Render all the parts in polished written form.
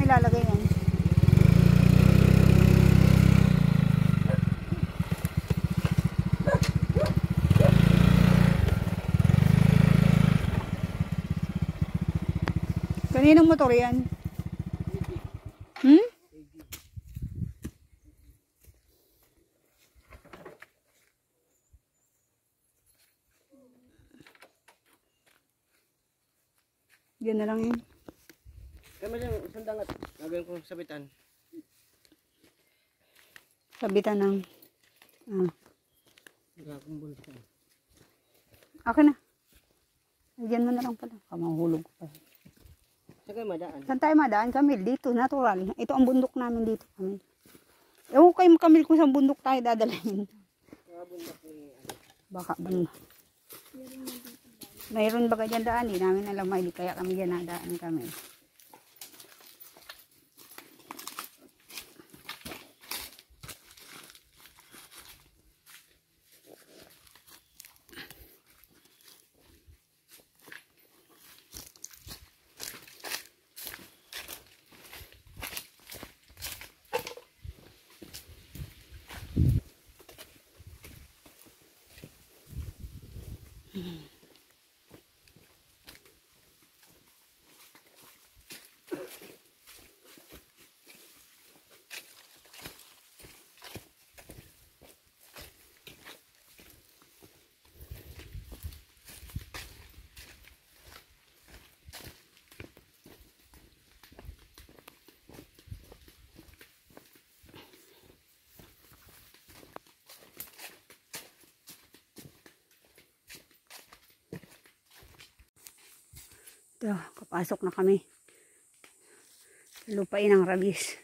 ilalagay yan? Kaninong motor yan? Hmm? Yan na lang yun. Kami lang, isang dangat. Nagawin ko sabitan. Sabitan ng... Nakakumbol siya. Akin na. Diyan mo na lang pala. Kamahulog ko pa. Saan kayo madaan? Saan tayo madaan? Kamil, dito, natural. Ito ang bundok namin dito, Kamil. Ewan ko kayo, Kamil, kung saan bundok tayo dadalhin. Bundok ni... Baka ba? Mayroon ba dyan daan? Hindi namin alam, may kaya kami dyan nadaan kami. Ito, kapasok na kami. Lupain ng Rabis.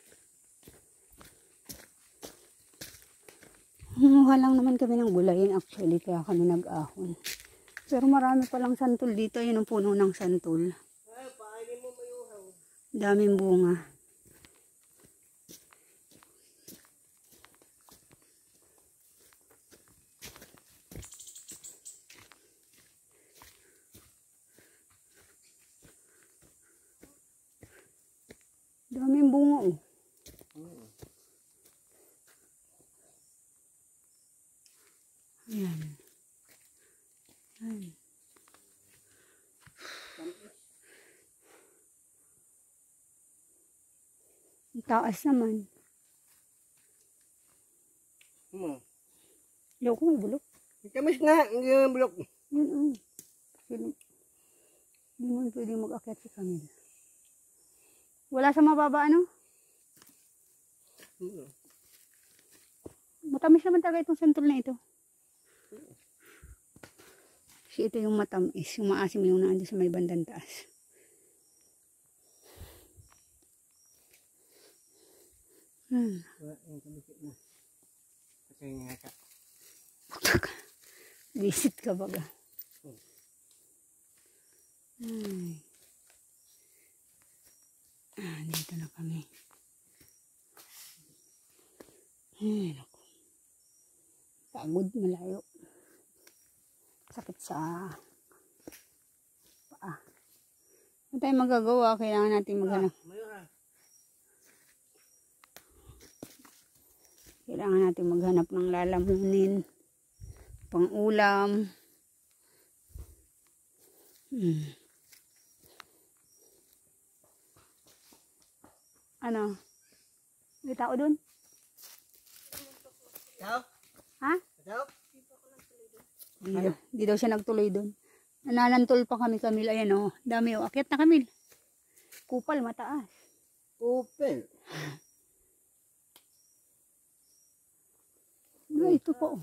Humuha lang naman kami ng gulayin actually, kaya kami nag-ahon. Pero marami palang santol dito. Yun ang puno ng santol. Daming bunga. Daming bunga oh. Ayan. Ayan. Ang taas naman. Ayaw ko may bulok. Kamis nga, yung bulok. Yun Hindi mo pwede mag-akyat si Camille. Wala sa mababa ano? Matamis naman talaga itong santol na ito. Kasi ito yung matamis. Yung maasim yung naandun sa may bandang taas. Visit ka baga. Dito na kami. Naku. Pagod, malayo. Sakit sa paa. Ano tayo magagawa? Kailangan natin maghanap. Kailangan natin maghanap ng lalamunin. Pang-ulam. Ano? May tao dun? Tao? Ha? Tao? Di daw siya nagtuloy dun. Nananantol pa kami, Camille. Ayan o. Dami o. Akyat na, Camille. Kupal, mataas. Kupal. Ito po.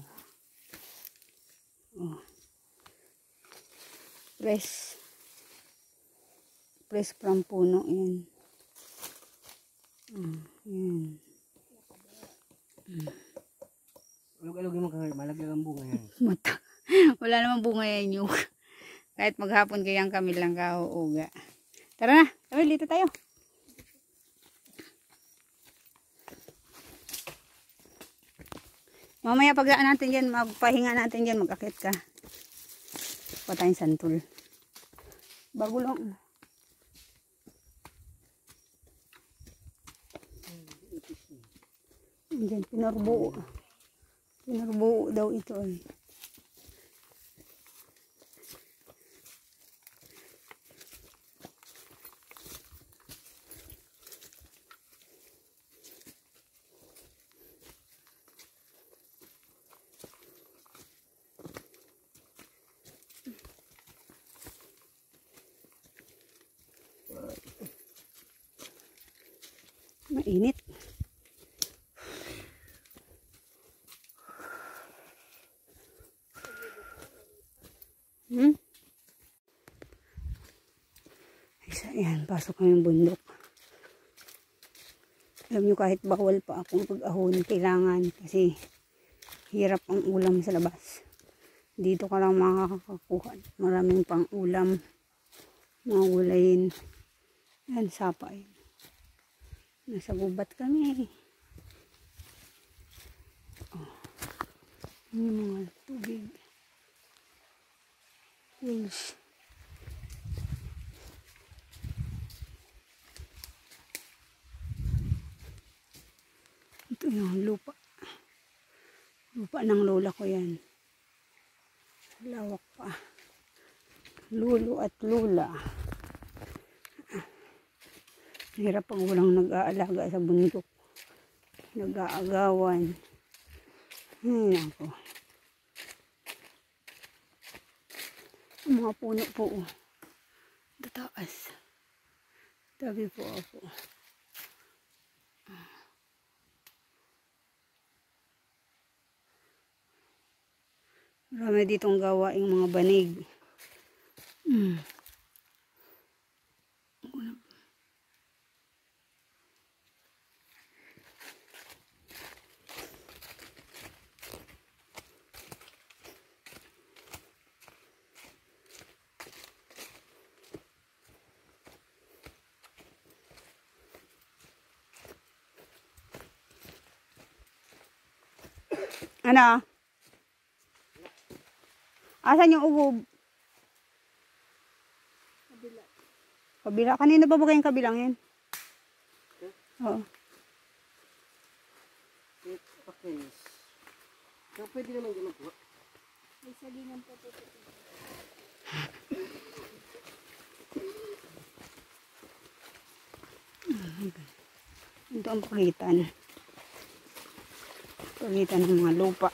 Press from puno. Yan. Yan. Alog-alogin mo kang malagyan ang bunga yan. Mata. Wala namang bunga yan yung. Kahit maghapon kayang kami lang kauuga. Tara na. Kami, dito tayo. Mamaya pagdaan natin dyan, magpahinga natin dyan, mag-akit ka. Patayin santol. Bago lang. Andyan, pinarbuo. Pinarbuo daw ito ay. Mainit. Isa yan, pasok kami bundok. Alam nyo, kahit bawal pa akong pag-ahon, kailangan kasi hirap ang ulam sa labas. Dito ka lang makakakuha. Maraming pang ulam, mga gulayin. Yan, sapa yun. Nasa gubat kami. Oh. Yung mga tubig. Pools. Ito yung lupa. Lupa ng lola ko yan. Lawak pa. Lulo at lula. Hirap pag walang nag-aalaga sa bundok. Nag-aagawan. Ay, ako. Ang mga puno po. Tataas. Tabi po ako. Marami ditong gawaing mga banig. Ano? Asan yung ugob? Kabila. Kabila? Kanina ba ba kayong kabilang yan? Oo. Okay. So, pwede naman gumagawa. May sagingan po po. Ito ang pagitan. Pagitan ng mga lupa.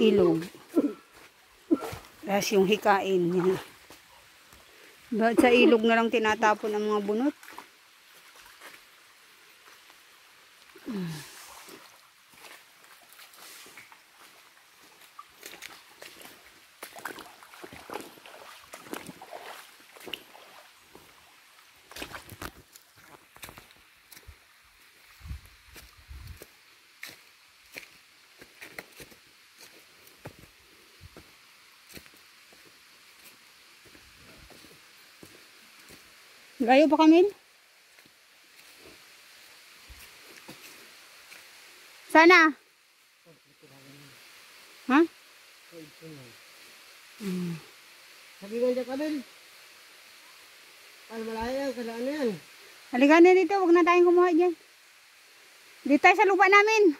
Ilog. Tapos yung hikain niya. Bakit sa ilog na lang tinatapon ang mga bunot? Layo pa kami? Sana? Ha? Sabihan dyan Kamil. Ay, malaya, kalaan na yan. Halika na dito, huwag na tayong kumuha dyan. Dito tayo sa lupa namin.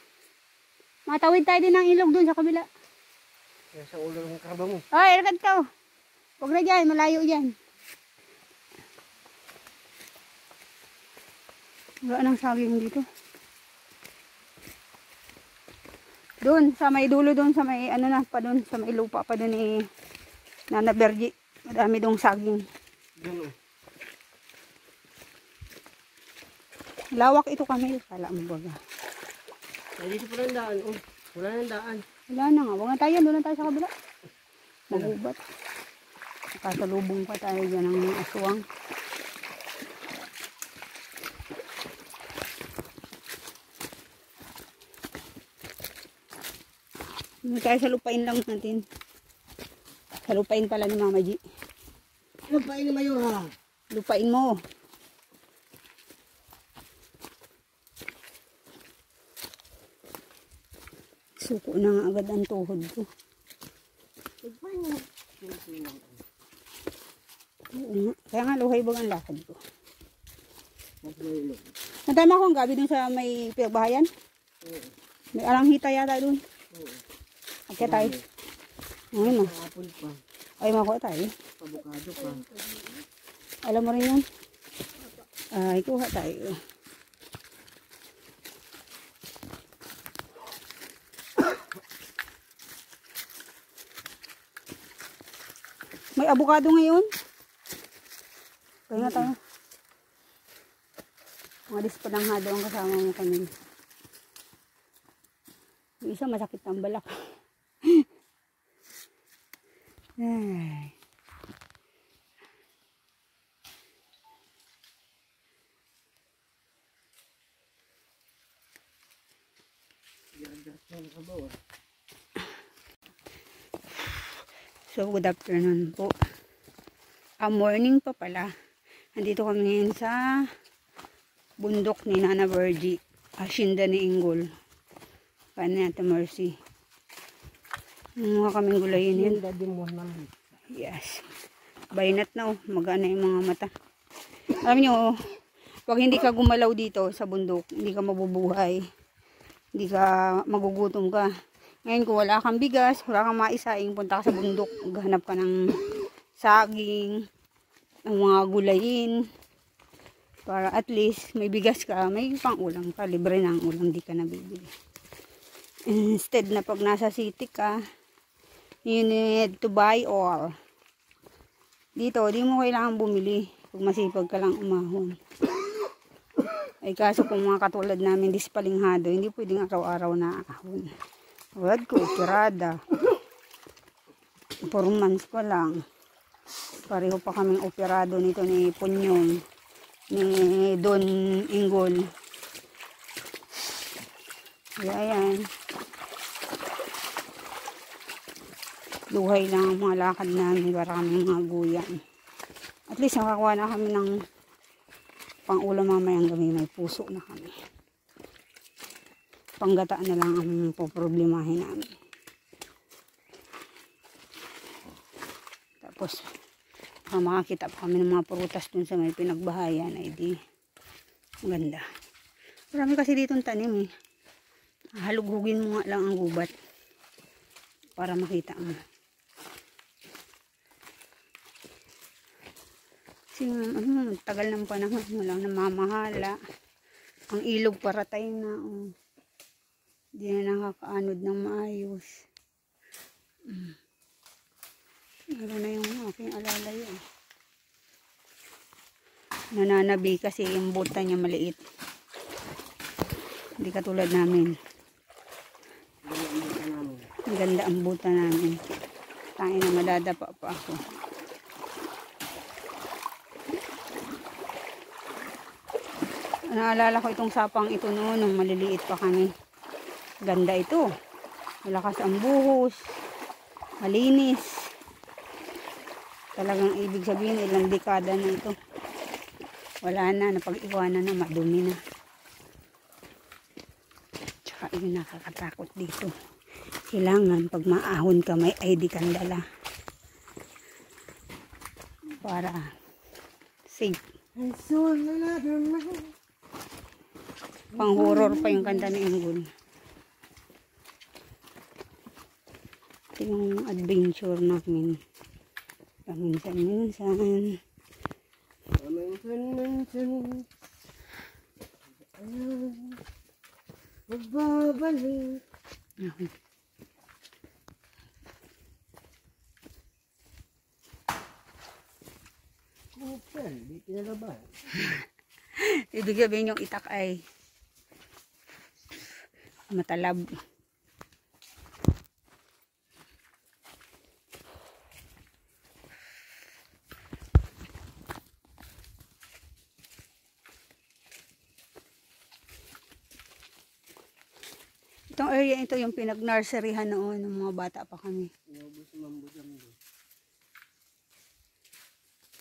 Matawid tayo din ng ilog dun sa kabila. Kaya sa ulo ng karba mo. Ay, ilagad ka. Huwag na dyan, malayo dyan. Wala nang saging dito. Doon, sa may dulo doon, sa may ano na, pa doon, sa may lupa pa doon ni Nana Bergie. Madami doong saging. Doon. Lawak ito kami. Kala mo baga. Ay, dito pala ang daan. Oh, wala nang daan. Wala na nga. Huwag na tayo. Doon na tayo sa kabila. Magubat. Nakasalubong pa tayo dyan ng aswang. Doon tayo sa lupain lang natin. Sa lupain pala ni Mama G. Lupain ni Mayor ha. Lupain mo. Suko na nga agad ang tuhod ko. Lupain mo. Oo nga. Kaya nga luhay bag ang lakad ko. Nagbaylo. Natama ko ang gabi dun sa may pinagbahayan. May alanghita yata doon. Akya tayo. Ay, Apple pa. ay makuha tayo. Avocado pa. Alam mo rin yun? Ay, kuha tayo. May avocado ngayon. Kaya nga tayo. Mga dispalanghado ang kasama mo kami. Yung isa masakit ang balak. Ay. So, good afternoon po. Morning pa pala. Nandito kami ngayon sa bundok ni Nana Virgie. Asyenda ni Ingol. Paano natin Mercy? Mga kaming gulayin yun. Yes. Bainat na oh. Magana yung mga mata. Alam nyo, pag hindi ka gumalaw dito sa bundok, hindi ka mabubuhay. Hindi ka magugutom ka. Ngayon kung wala kang bigas, wala kang maisaing, punta ka sa bundok, maghanap ka ng saging, ng mga gulayin, para at least may bigas ka, may pang ulam ka, libre na ang ulam, di ka nabibili. Instead na pag nasa city ka, you need to buy all. Dito, di mo kailangan bumili, pag masipag ka lang umahon. Ay kaso kung mga katulad namin dispalinghado, hindi pwedeng araw-araw na ahon. Wad ko, operada. 4 months pa lang. Pareho pa kaming operado nito ni Punyong, ni Don Ingol. Kaya yan. Luhay lang ang mga lakad namin para kami mga guyan. At least nakakuha na kami ng pang-ulam mamayang gabi, may puso na kami. Panggataan na lang ang poproblemahin namin. Tapos, makakita pa kami ng mga prutas dun sa may pinagbahayan, ay di maganda. Marami kasi ditong tanim eh. Halughugin mo nga lang ang gubat para makita mo. Kasi tagal ng panahon, walang namamahala. Ang ilog paratay na. Hindi na nakakaanod ng maayos. Meron na yung aking alalayo. Nananabi kasi yung buta niya maliit. Hindi katulad namin. Ang ganda ang buta namin. Tayo na madadapa pa ako. Naalala ko itong sapang ito noon nung maliliit pa kami. Ganda ito. Malakas ang buhos. Malinis. Talagang ibig sabihin ilang dekada na ito. Wala na. Napag-iwanan na. Madumi na. Tsaka yun nakakatakot dito. Kailangan pag maahon ka may ID kang dala. Para safe. Pang horror pa yung kanta ni Ingol. Ito yung adventure namin. Paminsan-minsan. Magbabalik. Di pinalaban. Ibig sabihin yung itak ay matalab. Itong area ito yung pinag-nurseryhan noon ng mga bata pa kami.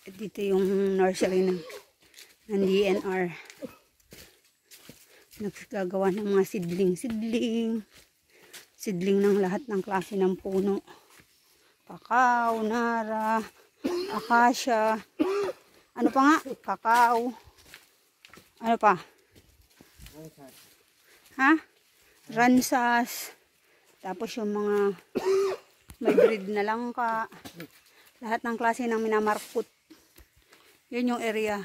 At dito yung nursery ng DNR. Nagsagawa ng mga sidling ng lahat ng klase ng puno. Kakao, nara, akasya. Ano pa nga? Kakao. Ano pa? Ha? ransas, tapos yung mga may breed na langka, lahat ng klase ng minamarkot. Yun yung area.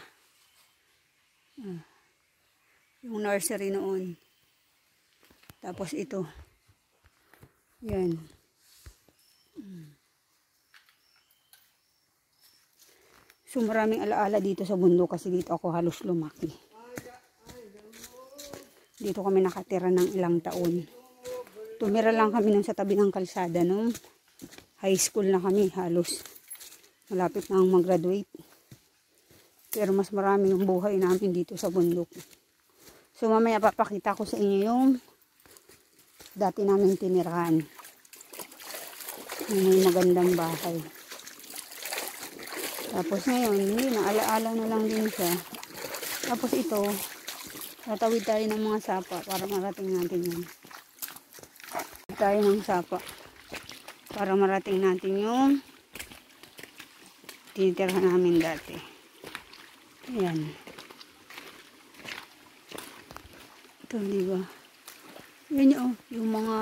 Yung nursery noon. Tapos ito. Yan. So maraming alaala dito sa bundok kasi dito ako halos lumaki. Dito kami nakatira ng ilang taon. Tumira lang kami nun sa tabi ng kalsada nung high school na kami halos. Malapit na ang mag-graduate. Pero mas marami yung buhay namin dito sa bundok. So mamaya papakita ko sa inyo yung dati namin tinirahan. Yung magandang bahay. Tapos ngayon, hindi na, alaala na lang din siya. Tapos ito, tatawid tayo ng mga sapa para marating natin yun. Tatawid tayo ng sapa para marating natin yung tinitirhan namin dati. Ayan. Ito, diba? Yan yung mga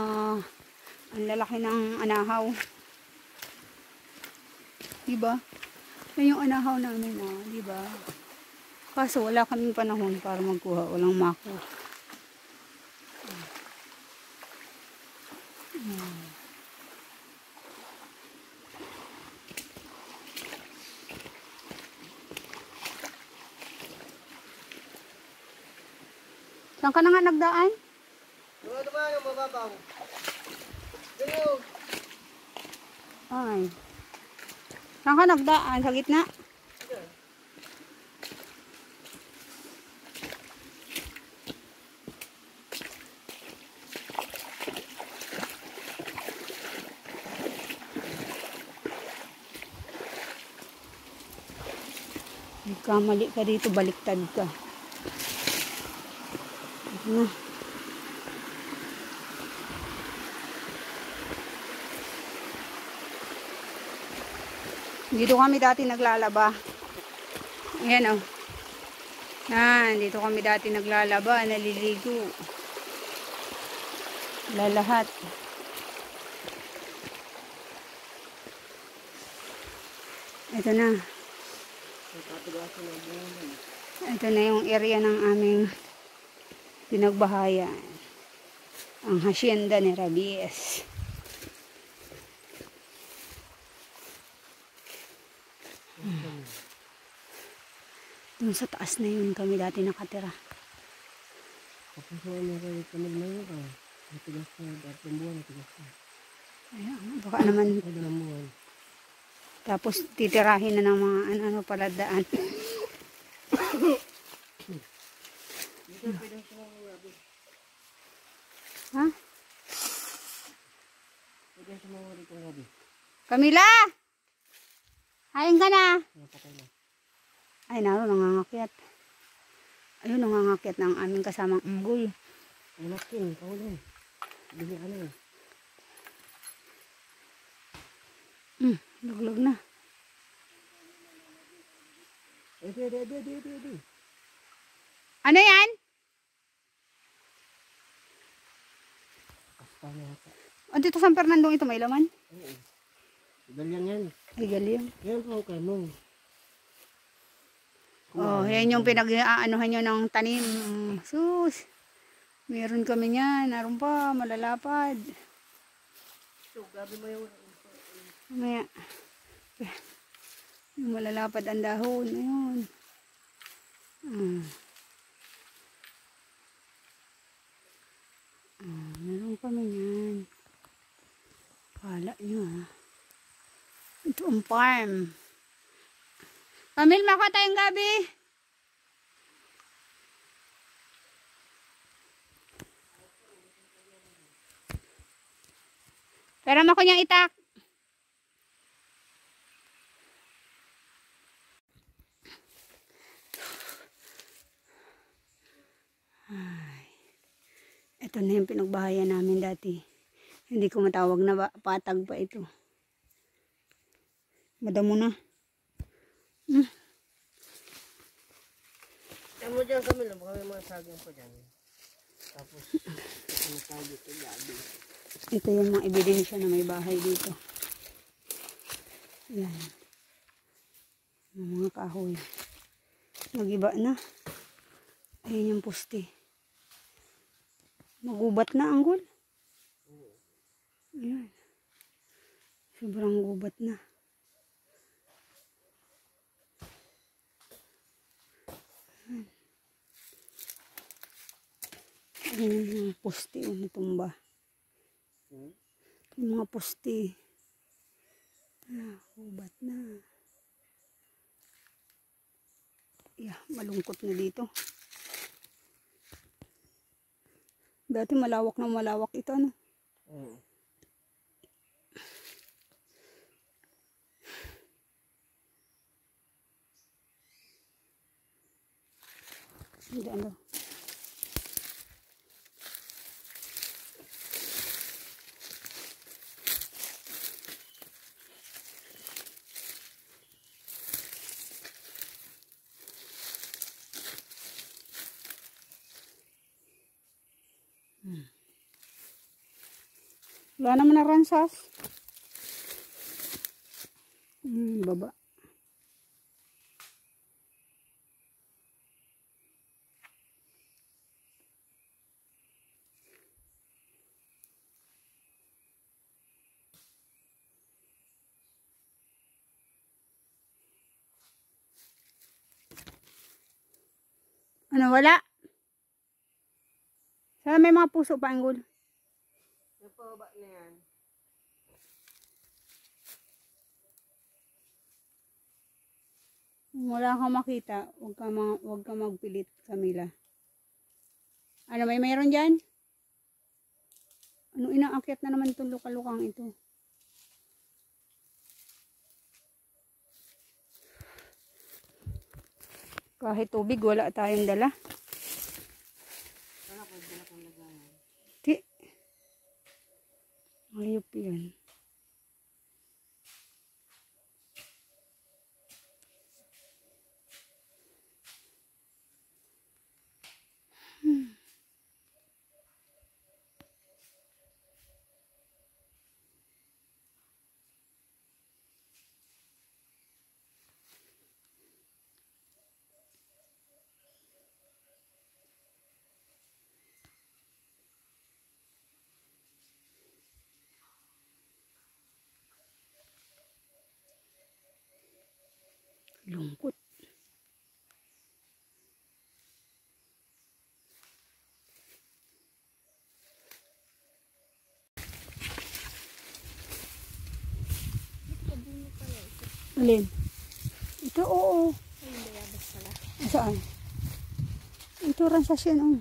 ang lalaki ng anahaw. Diba? Yan yung anahaw namin, diba? Kaso wala kaming panahon para magkuha. Walang mako. Saan ka na nga nagdaan? Mga dumaan yung mababaw. Ganyan. Ay. Saan ka nagdaan? Sa gitna? Kamali ka dito, baliktad ka. Dito kami dati naglalaba. Ayan o. Dito kami dati naglalaba, naliligo. Lalahat. Ito na. Ito na yung area ng aming pinagbahayan. Ang hacienda ni Rabies. Doon sa taas na yun kami dati nakatira. Tapos ano kayo tamad na yun ka. Matigas na, dapat buwan, matigas na. Ayan, baka naman. Madalang buwan. Tapos titirahin na ng mga ano paladaan. Ha? Camila! Hain ka na! Ay, naroon, nangangakyat. Ayun, nangangakyat ng aming kasamang unggoy. Unakin, kaulan. Bili ano. Luglag na. Edi. Ano yan? Kastanya yata. O, dito San Fernando ito, may laman? Oo. Galyang yan. Ay, galing. Yan po kay Mong. Oh, yan yung pinag-aanuhan nyo ng tanim. Sus. Meron kami niyan. Naroon pa, malalapad. So, gabi mo yung... Mamaya. Yung malalapad ang dahon. Ayun. Meron kami niyan. Kala nyo Ito ang farm. Pamil, maka tayong gabi. Pero ako niyang itak. Ito na yung pinagbahayan namin dati. Hindi ko matawag na patag pa ito. Madamo na. Yan mo dyan kami lang. Baka may mga saging pa dyan. Tapos, Nakago sa gabi. Ito yung mga ebidensya na may bahay dito. Yan. Yung mga kahoy. Nagiba na. Ayun yung poste. Magubat na ang gul. Ayan. Sobrang gubat na. Ayan yung mga poste o natumba. Yung mga poste. Gubat na. Yeah, malungkot na dito. Dati malawak na malawak ito, ano? Oo. Hindi, ano? Wala naman na ransas. Baba. Ano, wala? Sana may mga puso pa, Anggol. Yung pababa na yan. Kung wala kang makita, huwag ka magpilit, Camila. Ano, may mayroon dyan? Ano, inaakyat na naman itong lukalukang ito. Kahit tubig, wala tayong dala. Wala ko dala kong lagayan. Di. Ayop yan. Lungkot. Kabungo pala ito. Alin? Ito, oo. Ay, hindi bayabas pala. Saan? Ito, ransas yan, oh.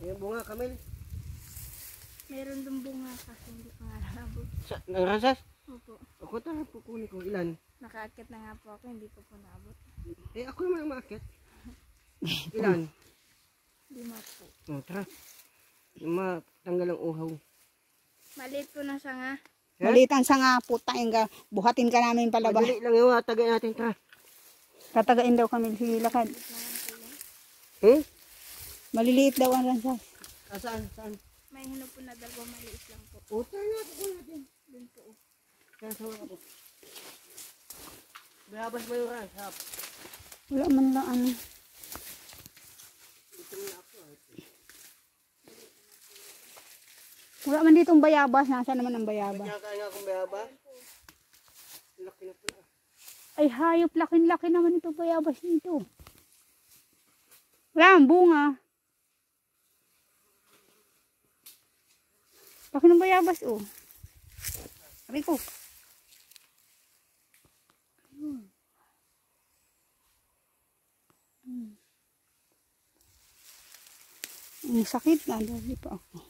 Yung bunga, Kamil. Meron dong bunga kasi hindi pa nga nakabot. Nangrasas? Opo. Ako tayo po kunin ko. Ilan? Nakaakit na nga po ako, hindi ko po naabot. Eh, ako naman ang maakit. Ilan? 5 po. Oh, tara. Matanggal ang uhaw. Maliit po na sanga. Malitan sa nga, putang ka. Buhatin ka namin palabas. Madali lang yung tagay natin, tara. Tatagain daw kami. Sige, lakad. Hmm? Maliliit daw ang ransas. Saan? Saan? May hino po na 2 maliit lang po. O, tara natin. Dun po. Kaya sa wala po. Bayabas mo yung rasap. Wala man lang ano. Dito mo na ako. Wala man ditong bayabas. Nasa naman ang bayabas? Kaya kaya nga akong bayabas. Laki na pala. Ay, hayop. Lakin-laki naman ito bayabas nito. Wala ang bunga. Laki ng bayabas, oh. Sabi ko. Ang sakit na. Dali pa ako.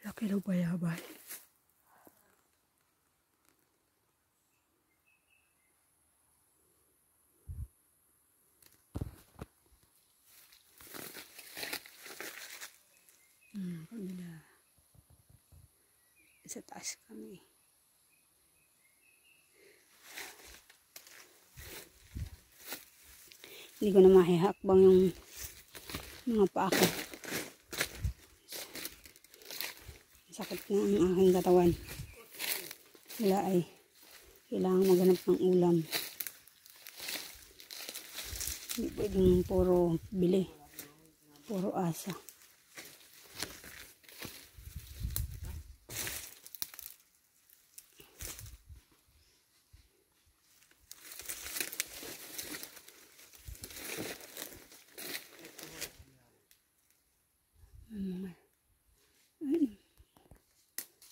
Laki ng bayabas. Sa taas kami. Hindi ko na mahihakbang yung mga paa ko. Sakit na ang aking katawan. Wala ay kailangan maghanap ng ulam. Hindi pwedeng puro bili. Puro asa.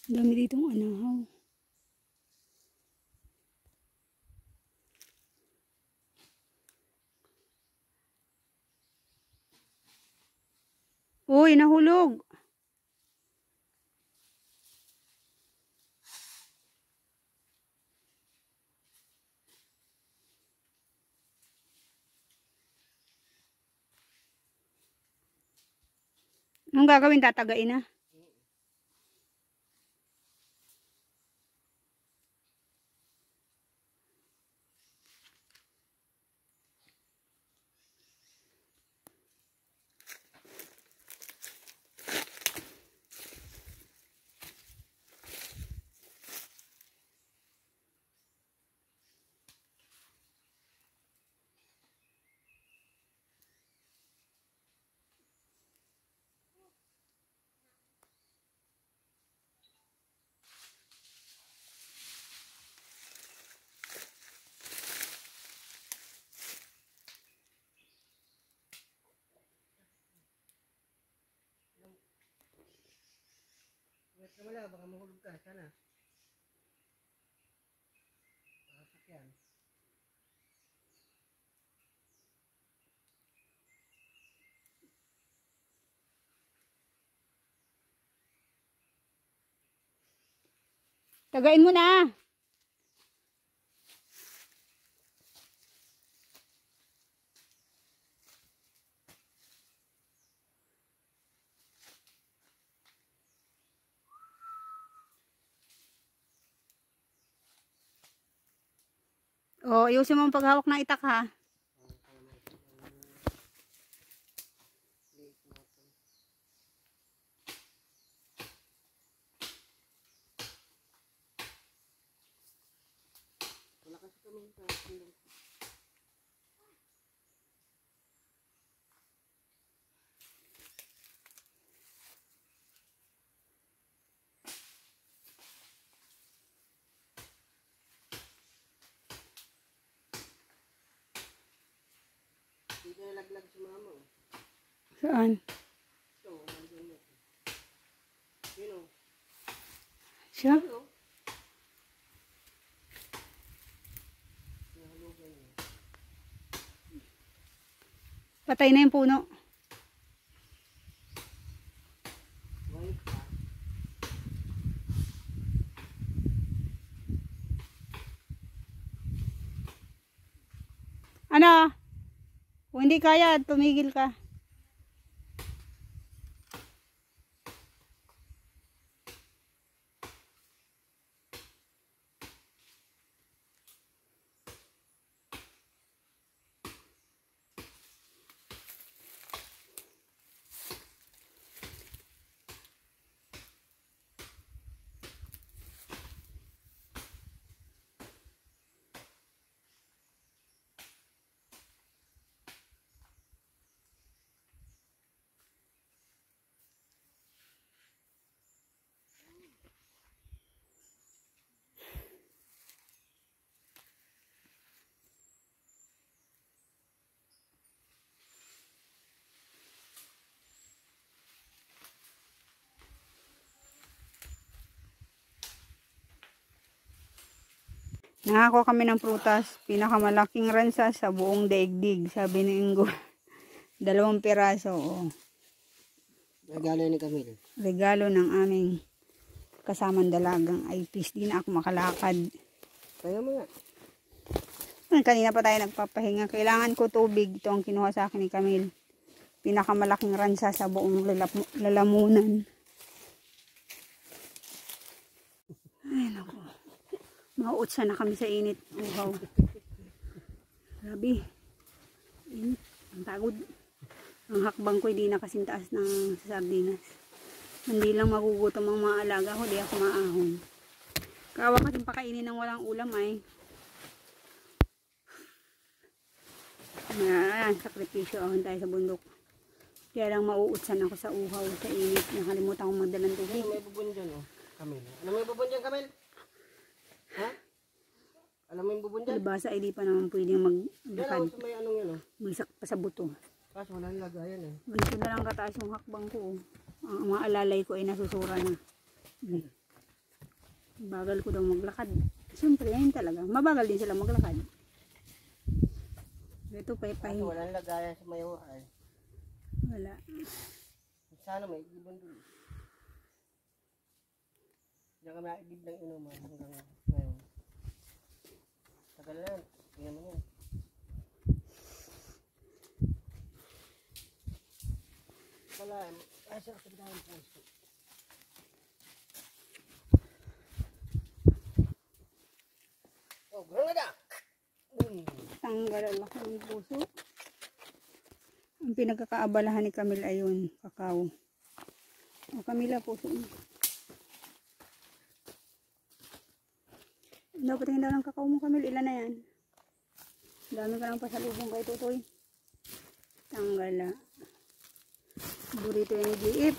Ang dami ditong anahaw. Uy, nahulog. Anong gagawin? Tatagain na. Wait ka wala, baka mahulog ka. Sana. Pakasakyan. Tagain mo na. O, ayusin mo ang paghawak ng itak ha. Wala kasi kami sa kundang. Hindi ka nalaglag si mama. Saan? Ito, nalagyan mo. Sino? Siya? Sino? Nahulugan niya. Patay na yung puno. Wait pa. Ano? Kung hindi kaya, tumigil ka. Nakakuha kami ng prutas. Pinakamalaking ransa sa buong daigdig. Sabi ni Ingo. 2 piraso. Oh. Regalo ni Camille. Regalo ng aming kasamang dalagang Ipis. Di na ako makalakad. Kaya mo nga. Kanina pa tayo nagpapahinga. Kailangan ko tubig. Ito ang kinuha sa akin ni Camille. Pinakamalaking ransa sa buong lalamunan. Ay, naku. Mauutsa na kami sa init. Uhaw. Grabe. Init. Ang pagod. Ang hakbang ko hindi na kasing taas ng sardinas. Hindi lang magugutom ang mga alaga ko. Di ako maahon. Kawa kasing pakainin ng walang ulam ay. Ayan, sakripisyo ahon tayo sa bundok. Kaya lang mauutsan ako sa uhaw, sa init. Nakalimutan kong magdalang tubig. Ano may bubon dyan, oh? Kamil. Ano may bubon dyan, Kamil? Ha? Alam mo yung bubon dyan? Libasa ay di pa naman pwedeng Yan, maglakad. oh, may anong yan, oh. Magsak pa sa buto. Kaso wala nang lagayan, eh. Ganito na lang kataas yung hakbang ko. Ang mga alalay ko ay nasusura na. Bagal ko daw maglakad. Siyempre, yan talaga. Mabagal din sila maglakad. Ito, paypay. Kaso wala nang lagayan sa mayawa, eh. Wala. Sana may ibon doon. Diyan kami naigib ng inuman hanggang ngayon. Tagal na yan. Tingnan mo yan. Wala. Ay, siya kasi dahil po. Oh, gano'n na. Tanggal ang laki ng puso. Ang pinagkakaabalahan ni Camille ay yun, kakao. O Camila, puso mo. Dapat tingin daw ng kakao mo, Camille. Ilan na yan? Dami ka lang pasalubong kay Tutoy. Tanggala. Burrito yan ni Giip.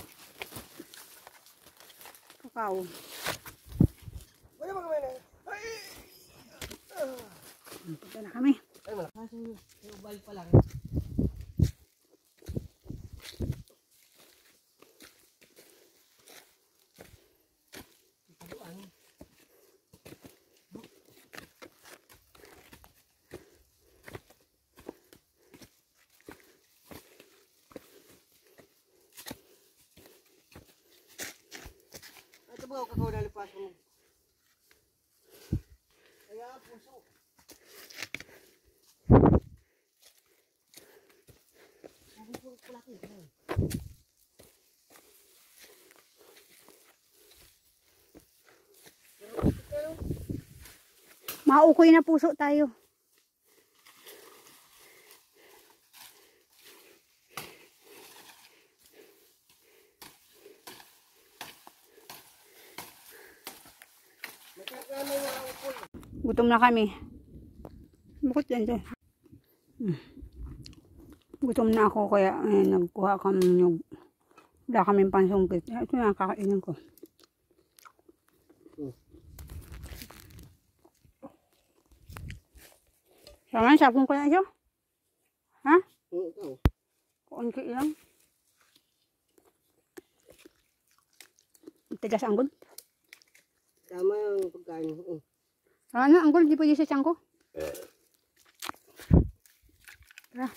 Kakao. Wala ba kami na? Ay! Punta na kami. Ay, malakas yung ubal pa lang. Ito ba ako kakao na lipas mo? Kaya puso. Maukoy na puso tayo. Gutom na kami. Bukod dyan. Gutom na ako kaya nagkuha kami ng wala kaming pansungkit. Ito na kakainin ko. Sama, sabong ko na ito. Ha? Oo. Kunti lang. Tigas anggol. Tama yung pagkain. Ano, anggol, di pwede sa tiyan ko. Tara.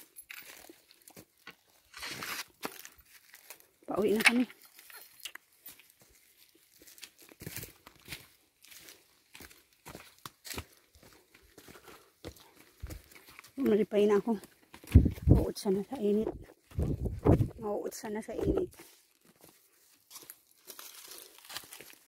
Pauwi na kami. Malipay na ako. Mauutsa na sa init. Mauutsa na sa init.